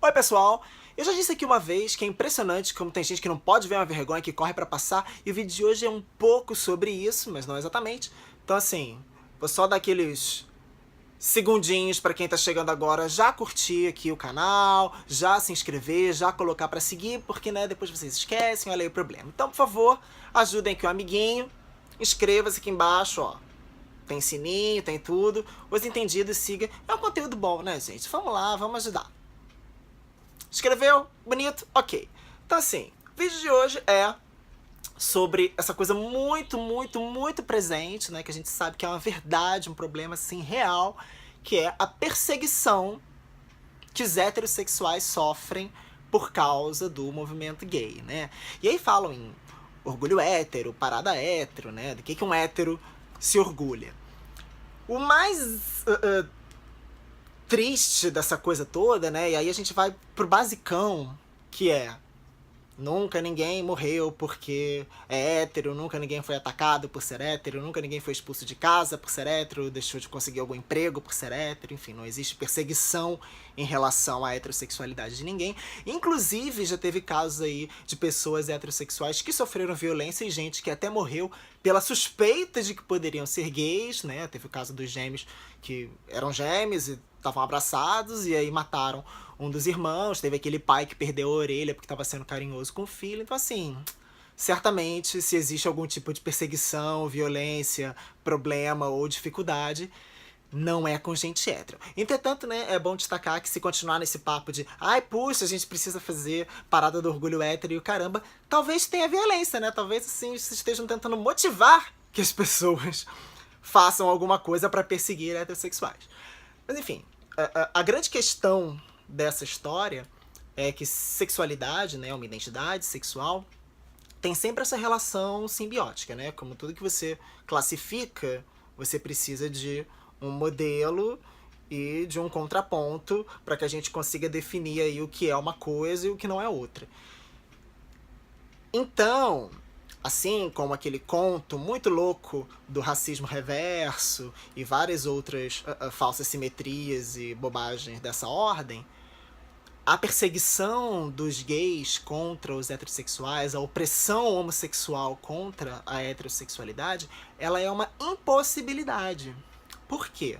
Oi pessoal, eu já disse aqui uma vez que é impressionante como tem gente que não pode ver uma vergonha que corre pra passar, e o vídeo de hoje é um pouco sobre isso, mas não exatamente. Então assim, vou só dar aqueles segundinhos pra quem tá chegando agora já curtir aqui o canal, já se inscrever, já colocar pra seguir, porque né, depois vocês esquecem, olha aí o problema. Então por favor, ajudem aqui o amiguinho, inscreva-se aqui embaixo, ó. Tem sininho, tem tudo. Os entendidos, siga. É um conteúdo bom, né, gente? Vamos lá, vamos ajudar. Escreveu? Bonito? Ok. Então assim, o vídeo de hoje é sobre essa coisa muito presente, né? Que a gente sabe que é uma verdade, um problema assim real, que é a perseguição que os heterossexuais sofrem por causa do movimento gay, né? E aí falam em orgulho hétero, parada hétero, né? Do que um hétero se orgulha. O mais triste dessa coisa toda, né? E aí a gente vai pro basicão, que é: nunca ninguém morreu porque é hétero, nunca ninguém foi atacado por ser hétero, nunca ninguém foi expulso de casa por ser hétero, deixou de conseguir algum emprego por ser hétero, enfim, não existe perseguição em relação à heterossexualidade de ninguém. Inclusive, já teve casos aí de pessoas heterossexuais que sofreram violência e gente que até morreu pela suspeita de que poderiam ser gays, né? Teve o caso dos gêmeos que eram gêmeos e estavam abraçados e aí mataram um dos irmãos. Teve aquele pai que perdeu a orelha porque estava sendo carinhoso com o filho. Então assim, certamente se existe algum tipo de perseguição, violência, problema ou dificuldade, não é com gente hétero. Entretanto, né, é bom destacar que se continuar nesse papo de ai, puxa, a gente precisa fazer parada do orgulho hétero e o caramba, talvez tenha violência, né? Talvez assim vocês estejam tentando motivar que as pessoas façam alguma coisa para perseguir heterossexuais. Mas enfim, a grande questão dessa história é que sexualidade, né, uma identidade sexual, tem sempre essa relação simbiótica, né? Como tudo que você classifica, você precisa de um modelo e de um contraponto para que a gente consiga definir aí o que é uma coisa e o que não é outra. Então, assim como aquele conto muito louco do racismo reverso e várias outras falsas simetrias e bobagens dessa ordem, a perseguição dos gays contra os heterossexuais, a opressão homossexual contra a heterossexualidade, ela é uma impossibilidade. Por quê?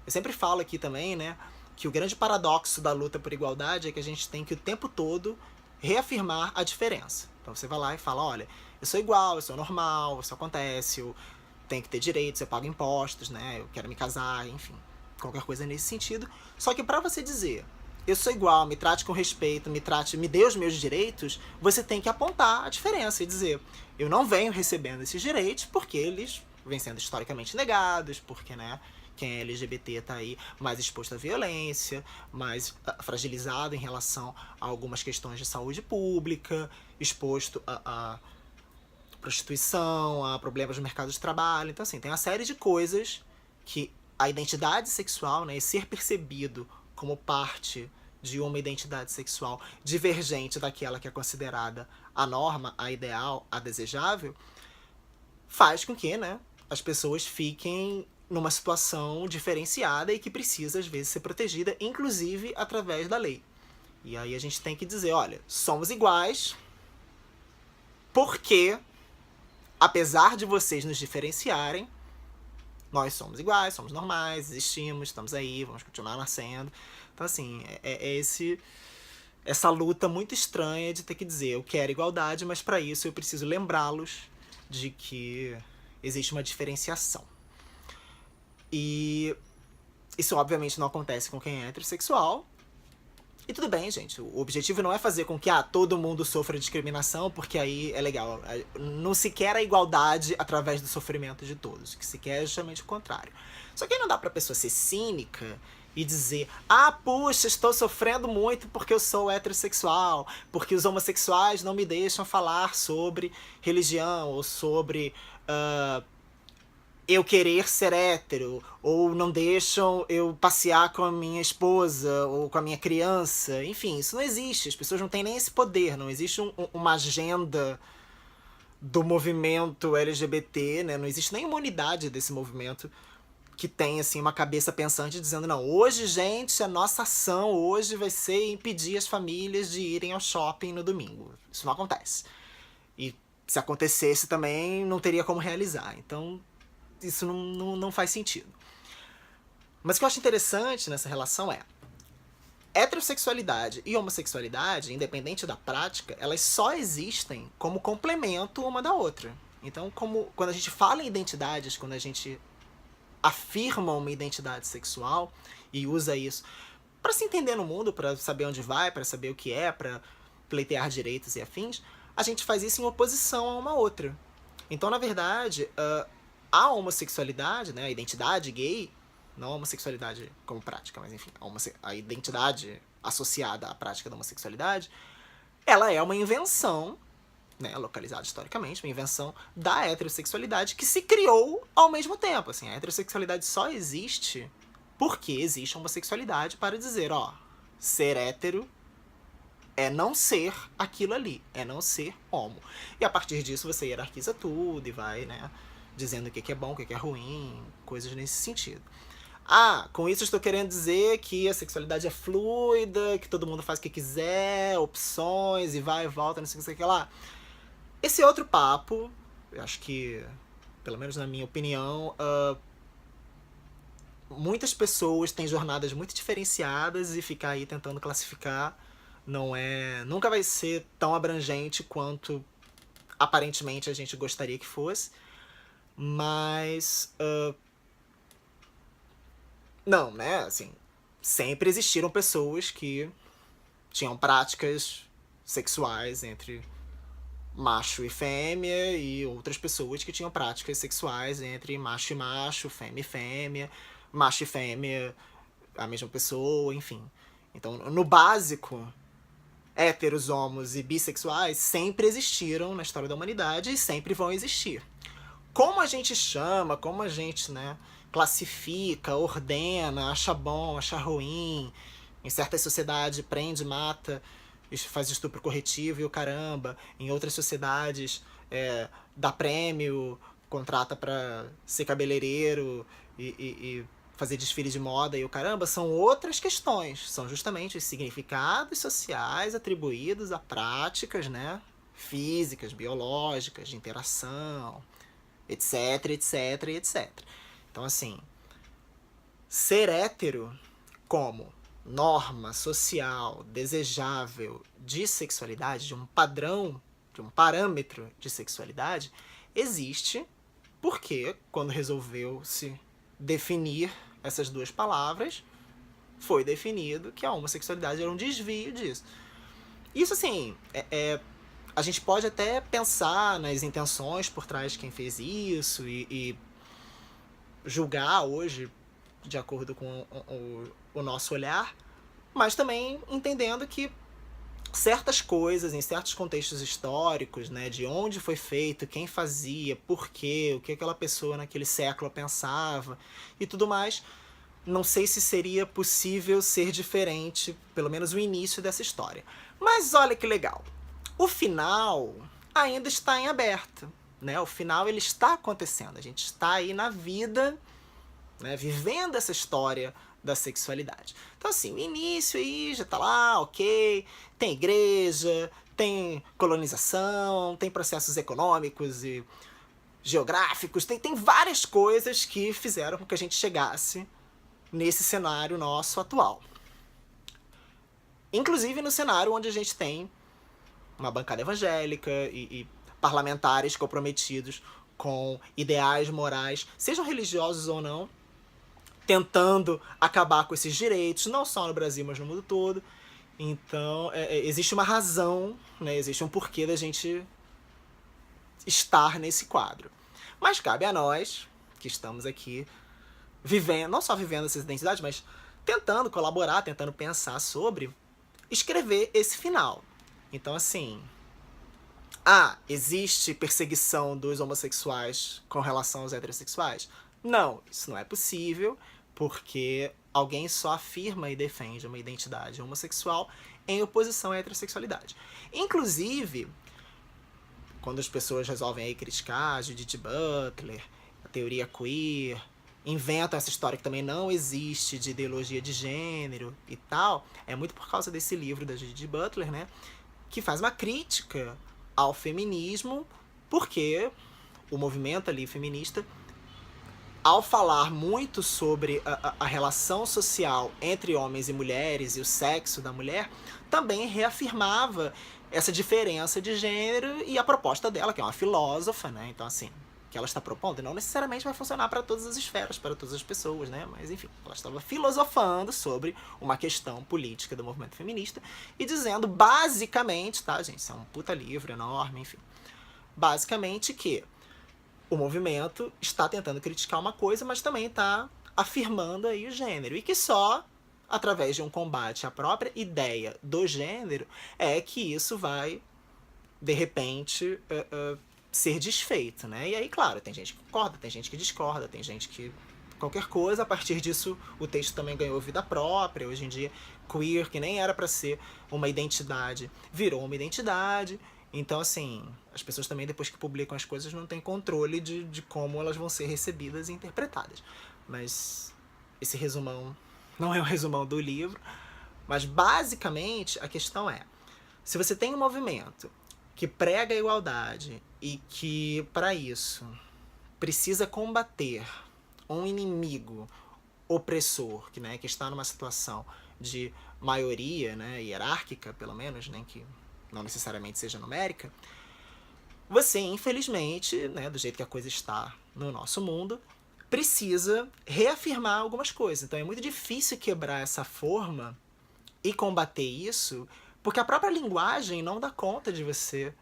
Eu sempre falo aqui também, né, que o grande paradoxo da luta por igualdade é que a gente tem que o tempo todo reafirmar a diferença. Então você vai lá e fala, olha, eu sou igual, eu sou normal, isso acontece, eu tenho que ter direitos, eu pago impostos, né, eu quero me casar, enfim, qualquer coisa nesse sentido. Só que para você dizer eu sou igual, me trate com respeito, me dê os meus direitos, você tem que apontar a diferença e dizer, eu não venho recebendo esses direitos porque eles vêm sendo historicamente negados, porque, né, quem é LGBT está aí mais exposto à violência, mais fragilizado em relação a algumas questões de saúde pública, exposto a prostituição, a problemas no mercado de trabalho. Então, assim, tem uma série de coisas que a identidade sexual, né, e ser percebido como parte de uma identidade sexual divergente daquela que é considerada a norma, a ideal, a desejável, faz com que, né, as pessoas fiquem numa situação diferenciada e que precisa, às vezes, ser protegida, inclusive através da lei. E aí a gente tem que dizer, olha, somos iguais porque, apesar de vocês nos diferenciarem, nós somos iguais, somos normais, existimos, estamos aí, vamos continuar nascendo. Então, assim, essa luta muito estranha de ter que dizer eu quero igualdade, mas para isso eu preciso lembrá-los de que existe uma diferenciação. E isso obviamente não acontece com quem é heterossexual. E tudo bem, gente, o objetivo não é fazer com que todo mundo sofra discriminação, porque aí é legal. Não se quer a igualdade através do sofrimento de todos, o que se quer é justamente o contrário. Só que aí não dá pra pessoa ser cínica e dizer, puxa, estou sofrendo muito porque eu sou heterossexual, porque os homossexuais não me deixam falar sobre religião ou sobre eu querer ser hétero, ou não deixam eu passear com a minha esposa ou com a minha criança. Enfim, isso não existe. As pessoas não têm nem esse poder. Não existe uma agenda do movimento LGBT, né? Não existe nenhuma unidade desse movimento que tem, assim, uma cabeça pensante dizendo, não, hoje, gente, a nossa ação hoje vai ser impedir as famílias de irem ao shopping no domingo. Isso não acontece. E se acontecesse também, não teria como realizar. Então, isso não faz sentido. Mas o que eu acho interessante nessa relação é heterossexualidade e homossexualidade, independente da prática, elas só existem como complemento uma da outra. Então, quando a gente fala em identidades, quando a gente afirma uma identidade sexual e usa isso para se entender no mundo, para saber onde vai, para saber o que é, para pleitear direitos e afins, a gente faz isso em oposição a uma outra. Então, na verdade, a homossexualidade, né, a identidade gay, não a homossexualidade como prática, mas enfim, a identidade associada à prática da homossexualidade, ela é uma invenção, né, localizada historicamente, uma invenção da heterossexualidade que se criou ao mesmo tempo. Assim, a heterossexualidade só existe porque existe a homossexualidade para dizer, ó, ser hétero é não ser aquilo ali, é não ser homo. E a partir disso você hierarquiza tudo e vai, né, dizendo o que é bom, o que é ruim, coisas nesse sentido. Ah, com isso estou querendo dizer que a sexualidade é fluida, que todo mundo faz o que quiser, opções, e vai e volta, não sei o que lá. Esse outro papo, eu acho que, pelo menos na minha opinião, muitas pessoas têm jornadas muito diferenciadas e ficar aí tentando classificar nunca vai ser tão abrangente quanto aparentemente a gente gostaria que fosse. Mas não, né, assim, sempre existiram pessoas que tinham práticas sexuais entre macho e fêmea, e outras pessoas que tinham práticas sexuais entre macho e macho, fêmea e fêmea, macho e fêmea, a mesma pessoa, enfim. Então, no básico, héteros, homos e bissexuais sempre existiram na história da humanidade e sempre vão existir. Como a gente chama, como a gente, né, classifica, ordena, acha bom, acha ruim, em certas sociedades prende, mata, faz estupro corretivo e o caramba, em outras sociedades dá prêmio, contrata pra ser cabeleireiro e fazer desfile de moda e o caramba, são outras questões, são justamente os significados sociais atribuídos a práticas, né, físicas, biológicas, de interação, etc, etc, etc. Então, assim, ser hétero como norma social desejável de sexualidade, de um padrão, de um parâmetro de sexualidade, existe porque, quando resolveu-se definir essas duas palavras, foi definido que a homossexualidade era um desvio disso. Isso, assim, a gente pode até pensar nas intenções por trás de quem fez isso e julgar hoje de acordo com o nosso olhar, mas também entendendo que certas coisas, em certos contextos históricos, né, de onde foi feito, quem fazia, por quê, o que aquela pessoa naquele século pensava e tudo mais, não sei se seria possível ser diferente, pelo menos o início dessa história. Mas olha que legal, o final ainda está em aberto, né? O final ele está acontecendo, a gente está aí na vida, né, vivendo essa história da sexualidade. Então, assim, o início aí já tá lá, ok, tem igreja, tem colonização, tem processos econômicos e geográficos, tem várias coisas que fizeram com que a gente chegasse nesse cenário nosso atual. Inclusive no cenário onde a gente tem uma bancada evangélica e parlamentares comprometidos com ideais morais, sejam religiosos ou não, tentando acabar com esses direitos, não só no Brasil, mas no mundo todo. Então, existe uma razão, né, existe um porquê da gente estar nesse quadro. Mas cabe a nós, que estamos aqui vivendo, não só vivendo essa identidade, mas tentando colaborar, tentando pensar sobre, escrever esse final. Então, assim, existe perseguição dos homossexuais com relação aos heterossexuais? Não, isso não é possível, porque alguém só afirma e defende uma identidade homossexual em oposição à heterossexualidade. Inclusive, quando as pessoas resolvem aí criticar a Judith Butler, a teoria queer, inventam essa história que também não existe de ideologia de gênero e tal, é muito por causa desse livro da Judith Butler, né, que faz uma crítica ao feminismo, porque o movimento ali feminista, ao falar muito sobre a relação social entre homens e mulheres e o sexo da mulher, também reafirmava essa diferença de gênero e a proposta dela, que é uma filósofa, né? Então, assim, que ela está propondo não necessariamente vai funcionar para todas as esferas, para todas as pessoas, né? Mas, enfim, ela estava filosofando sobre uma questão política do movimento feminista e dizendo, basicamente, tá, gente? Isso é um puta livro enorme, enfim. Basicamente que o movimento está tentando criticar uma coisa, mas também está afirmando aí o gênero. E que só através de um combate à própria ideia do gênero é que isso vai, de repente, ser desfeito, né? E aí, claro, tem gente que concorda, tem gente que discorda, tem gente que... qualquer coisa, a partir disso o texto também ganhou vida própria. Hoje em dia, queer, que nem era para ser uma identidade, virou uma identidade. Então, assim, as pessoas também, depois que publicam as coisas, não têm controle de como elas vão ser recebidas e interpretadas. Mas esse resumão não é um resumão do livro. Mas, basicamente, a questão é, se você tem um movimento que prega a igualdade e que, para isso, precisa combater um inimigo opressor, que está numa situação de maioria, né, hierárquica, pelo menos, nem que não necessariamente seja numérica, você, infelizmente, né, do jeito que a coisa está no nosso mundo, precisa reafirmar algumas coisas. Então é muito difícil quebrar essa forma e combater isso, porque a própria linguagem não dá conta de você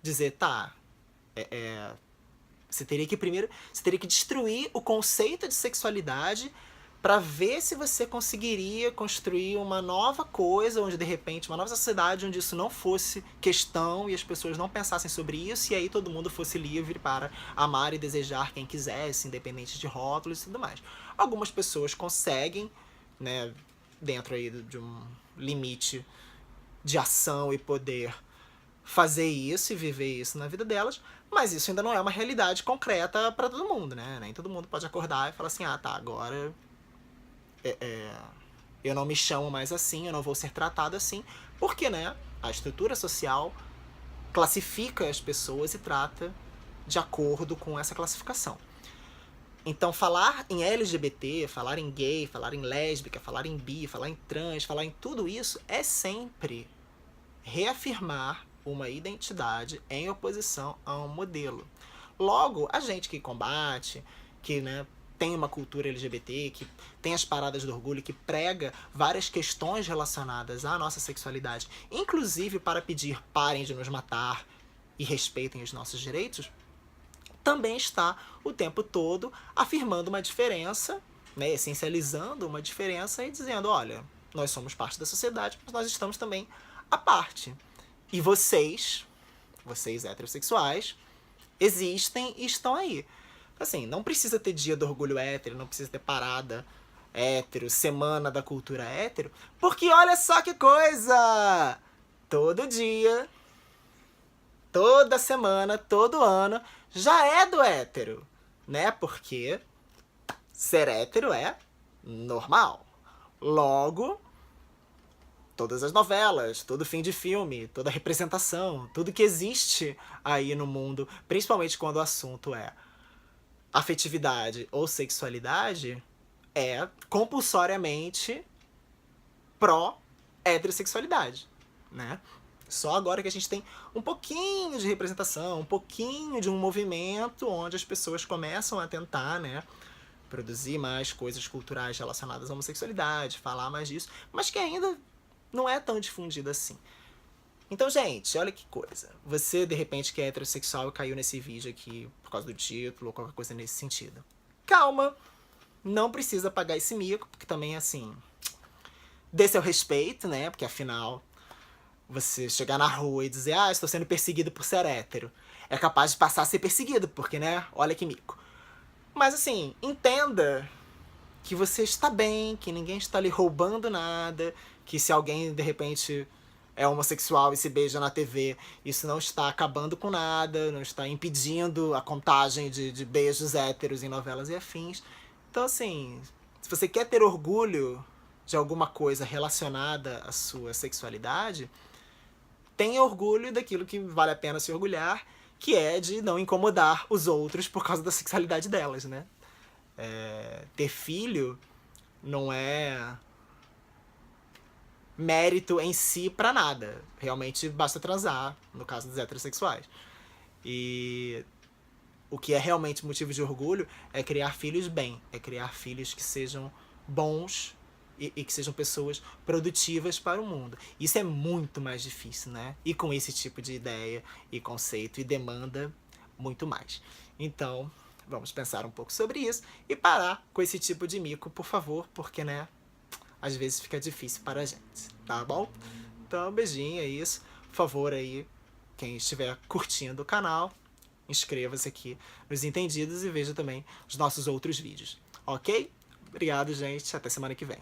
dizer, tá, você teria que destruir o conceito de sexualidade para ver se você conseguiria construir uma nova coisa, onde de repente, uma nova sociedade onde isso não fosse questão e as pessoas não pensassem sobre isso, e aí todo mundo fosse livre para amar e desejar quem quisesse, independente de rótulos e tudo mais. Algumas pessoas conseguem, né, dentro aí de um limite de ação e poder, fazer isso e viver isso na vida delas, mas isso ainda não é uma realidade concreta para todo mundo, né? Nem todo mundo pode acordar e falar assim, ah, tá, agora eu não me chamo mais assim, eu não vou ser tratado assim, porque, né, a estrutura social classifica as pessoas e trata de acordo com essa classificação. Então, falar em LGBT, falar em gay, falar em lésbica, falar em bi, falar em trans, falar em tudo isso é sempre reafirmar uma identidade em oposição a um modelo. Logo, a gente que combate, que, né, tem uma cultura LGBT, que tem as paradas do orgulho, que prega várias questões relacionadas à nossa sexualidade, inclusive para pedir parem de nos matar e respeitem os nossos direitos, também está o tempo todo afirmando uma diferença, né, essencializando uma diferença e dizendo, olha, nós somos parte da sociedade, mas nós estamos também à parte. E vocês heterossexuais, existem e estão aí. Assim, não precisa ter dia do orgulho hétero, não precisa ter parada hétero, semana da cultura hétero, porque olha só que coisa! Todo dia, toda semana, todo ano, já é do hétero, né? Porque ser hétero é normal. Logo, todas as novelas, todo fim de filme, toda representação, tudo que existe aí no mundo, principalmente quando o assunto é afetividade ou sexualidade, é compulsoriamente pró-heterossexualidade, né? Só agora que a gente tem um pouquinho de representação, um pouquinho de um movimento onde as pessoas começam a tentar, né, produzir mais coisas culturais relacionadas à homossexualidade, falar mais disso, mas que ainda não é tão difundido assim. Então, gente, olha que coisa. Você, de repente, que é heterossexual e caiu nesse vídeo aqui por causa do título ou qualquer coisa nesse sentido. Calma, não precisa pagar esse mico, porque também, assim, dê seu respeito, né? Porque, afinal, você chegar na rua e dizer, ah, estou sendo perseguido por ser hétero, é capaz de passar a ser perseguido, porque, né, olha que mico. Mas, assim, entenda que você está bem, que ninguém está lhe roubando nada, que se alguém, de repente, é homossexual e se beija na TV, isso não está acabando com nada, não está impedindo a contagem de beijos héteros em novelas e afins. Então, assim, se você quer ter orgulho de alguma coisa relacionada à sua sexualidade, tenha orgulho daquilo que vale a pena se orgulhar, que é de não incomodar os outros por causa da sexualidade delas, né? Ter filho não é mérito em si pra nada. Realmente basta transar, no caso dos heterossexuais. E o que é realmente motivo de orgulho é criar filhos bem, é criar filhos que sejam bons e que sejam pessoas produtivas para o mundo. Isso é muito mais difícil, né? E com esse tipo de ideia e conceito e demanda muito mais. Então, vamos pensar um pouco sobre isso e parar com esse tipo de mico, por favor, porque, né, às vezes fica difícil para a gente, tá bom? Então, beijinho, é isso. Por favor, aí, quem estiver curtindo o canal, inscreva-se aqui nos Entendidos e veja também os nossos outros vídeos, ok? Obrigado, gente. Até semana que vem.